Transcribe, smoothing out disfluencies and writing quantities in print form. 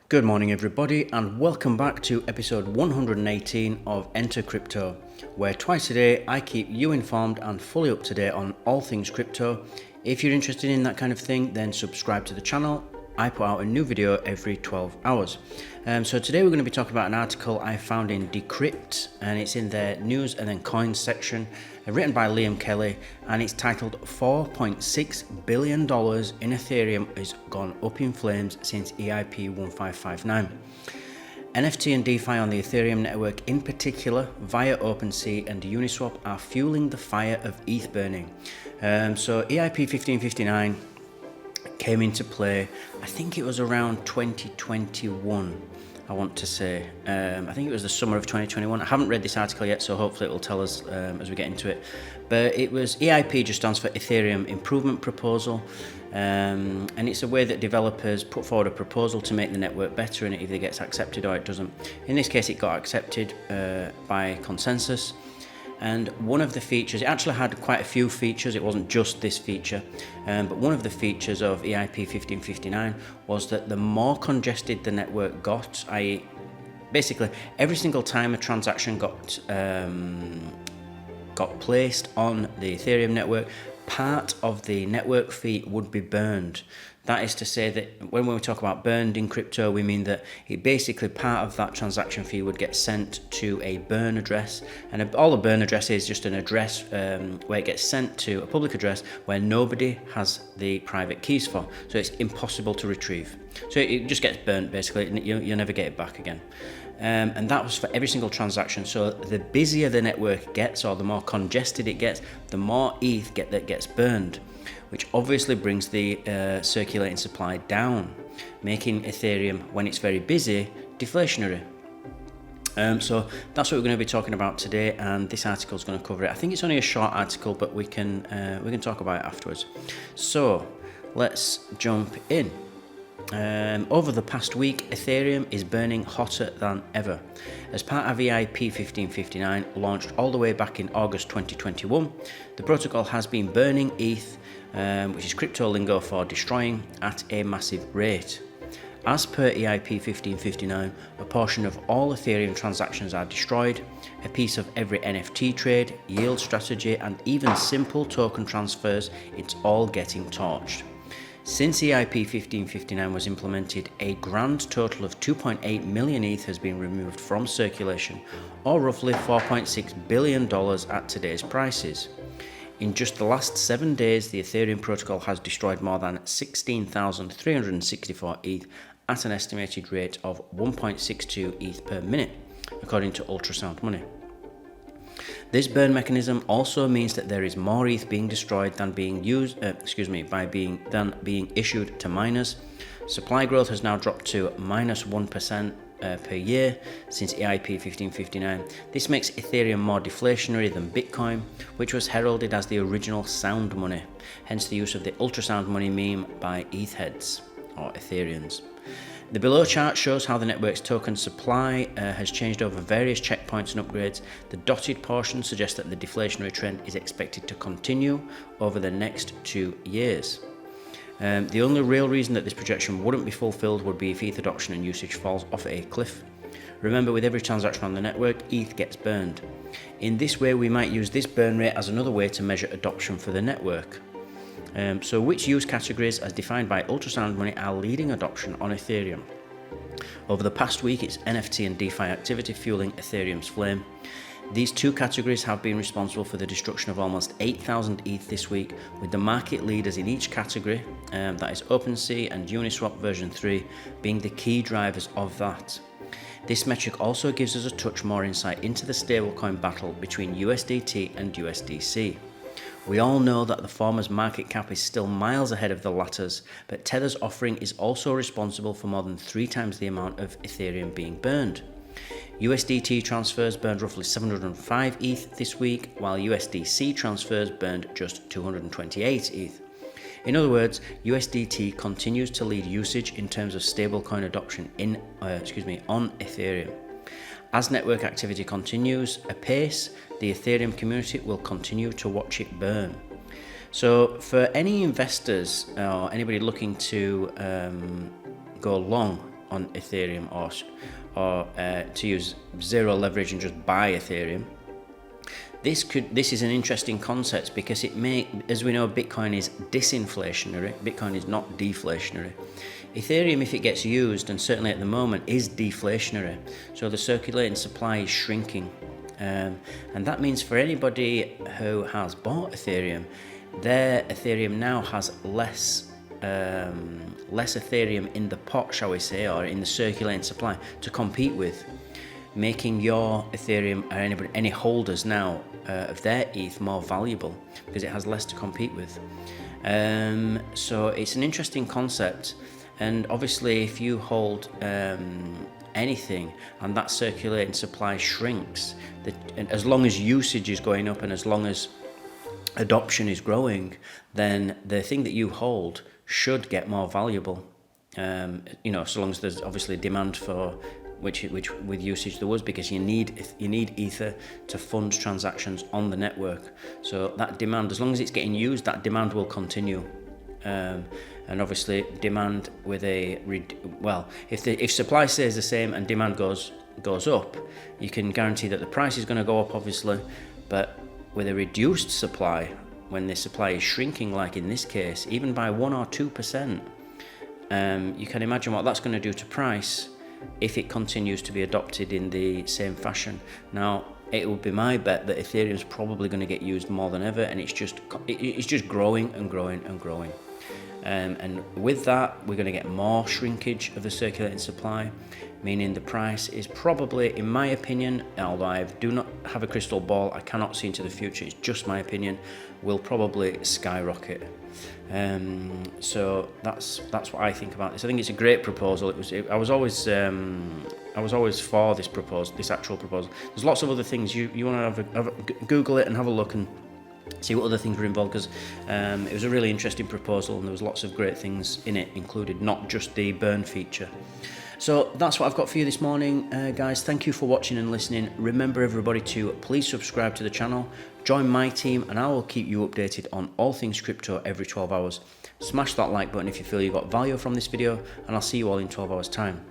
Good morning, everybody, and welcome back to episode 118 of Enter Crypto, where twice a day I keep you informed and fully up to date on all things crypto. If you're interested in that kind of thing, then subscribe to the channel. I put out a new video every 12 hours. So today we're going to be talking about an article I found in Decrypt, and it's in their news and then coins section, written by Liam Kelly, and it's titled $4.6 billion in Ethereum has gone up in flames since EIP 1559. NFT and DeFi on the Ethereum network in particular, via OpenSea and Uniswap, are fueling the fire of ETH burning. So EIP 1559 came into play, I think it was around 2021, I want to say. I think it was the summer of 2021. I haven't read this article yet, so hopefully it will tell us as we get into it. But it was, EIP just stands for Ethereum Improvement Proposal, and it's a way that developers put forward a proposal to make the network better, and it either gets accepted or it doesn't. In this case, it got accepted by consensus. And one of the features, it actually had quite a few features, it wasn't just this feature, but one of the features of EIP 1559 was that the more congested the network got, i.e. basically every single time a transaction got placed on the Ethereum network, part of the network fee would be burned. That is to say that when we talk about burned in crypto, we mean that it basically part of that transaction fee would get sent to a burn address, and all a burn address is just an address where it gets sent to a public address where nobody has the private keys for, so it's impossible to retrieve. So it just gets burnt basically, and you'll never get it back again. And that was for every single transaction. So the busier the network gets, or the more congested it gets, the more ETH that gets burned, which obviously brings the circulating supply down, making Ethereum, when it's very busy, deflationary. So that's what we're going to be talking about today, and this article is going to cover it. I think it's only a short article, but we can talk about it afterwards. So let's jump in. Over the past week, Ethereum is burning hotter than ever. As part of EIP 1559, launched all the way back in August 2021, the protocol has been burning ETH, which is crypto lingo for destroying, at a massive rate. As per EIP 1559, a portion of all Ethereum transactions are destroyed, a piece of every NFT trade, yield strategy, and even simple token transfers, it's all getting torched. Since EIP 1559 was implemented, a grand total of 2.8 million ETH has been removed from circulation, or roughly $4.6 billion at today's prices. In just the last 7 days, the Ethereum protocol has destroyed more than 16,364 ETH at an estimated rate of 1.62 ETH per minute, according to Ultrasound Money. This burn mechanism also means that there is more ETH being destroyed than being issued to miners. Supply growth has now dropped to -1% per year since EIP 1559. This makes Ethereum more deflationary than Bitcoin, which was heralded as the original sound money, hence the use of the Ultrasound Money meme by ETH heads, or Ethereans. The below chart shows how the network's token supply has changed over various checkpoints and upgrades. The dotted portion suggests that the deflationary trend is expected to continue over the next 2 years. The only real reason that this projection wouldn't be fulfilled would be if ETH adoption and usage falls off a cliff. Remember, with every transaction on the network, ETH gets burned. In this way, we might use this burn rate as another way to measure adoption for the network. So which use categories, as defined by Ultrasound Money, are leading adoption on Ethereum? Over the past week, it's NFT and DeFi activity fueling Ethereum's flame. These two categories have been responsible for the destruction of almost 8,000 ETH this week, with the market leaders in each category, that is OpenSea and Uniswap version 3, being the key drivers of that. This metric also gives us a touch more insight into the stablecoin battle between USDT and USDC. We all know that the former's market cap is still miles ahead of the latter's, but Tether's offering is also responsible for more than 3 times the amount of Ethereum being burned. USDT transfers burned roughly 705 ETH this week, while USDC transfers burned just 228 ETH. In other words, USDT continues to lead usage in terms of stablecoin adoption on Ethereum. As network activity continues apace, the Ethereum community will continue to watch it burn. So for any investors or anybody looking to go long on Ethereum, or to use zero leverage and just buy Ethereum. This is an interesting concept because as we know, Bitcoin is disinflationary. Bitcoin is not deflationary. Ethereum, if it gets used, and certainly at the moment, is deflationary. So the circulating supply is shrinking. And that means for anybody who has bought Ethereum, their Ethereum now has less Ethereum in the pot, shall we say, or in the circulating supply to compete with, making your Ethereum or any holders now of their ETH more valuable because it has less to compete with. So it's an interesting concept, and obviously if you hold anything and that circulating supply shrinks, and as long as usage is going up and as long as adoption is growing, then the thing that you hold should get more valuable. So long as there's obviously demand for which with usage there was, because you need Ether to fund transactions on the network. So that demand, as long as it's getting used, that demand will continue. And obviously demand with if supply stays the same and demand goes up, you can guarantee that the price is going to go up, obviously. But with a reduced supply, when the supply is shrinking, like in this case, even by 1 or 2%, you can imagine what that's going to do to price if it continues to be adopted in the same fashion. Now, it would be my bet that Ethereum is probably going to get used more than ever, and it's just growing and growing and growing. And with that, we're going to get more shrinkage of the circulating supply, meaning the price is probably, in my opinion, although I do not have a crystal ball, I cannot see into the future, it's just my opinion, will probably skyrocket. So that's what I think about this. I think it's a great proposal. I was always for this proposal, this actual proposal. There's lots of other things you want to Google it and have a look and see what other things were involved, because it was a really interesting proposal and there was lots of great things in it included, not just the burn feature. So that's what I've got for you this morning, guys. Thank you for watching and listening. Remember, everybody, to please subscribe to the channel, join my team, and I will keep you updated on all things crypto every 12 hours. Smash that like button if you feel you got value from this video, and I'll see you all in 12 hours time.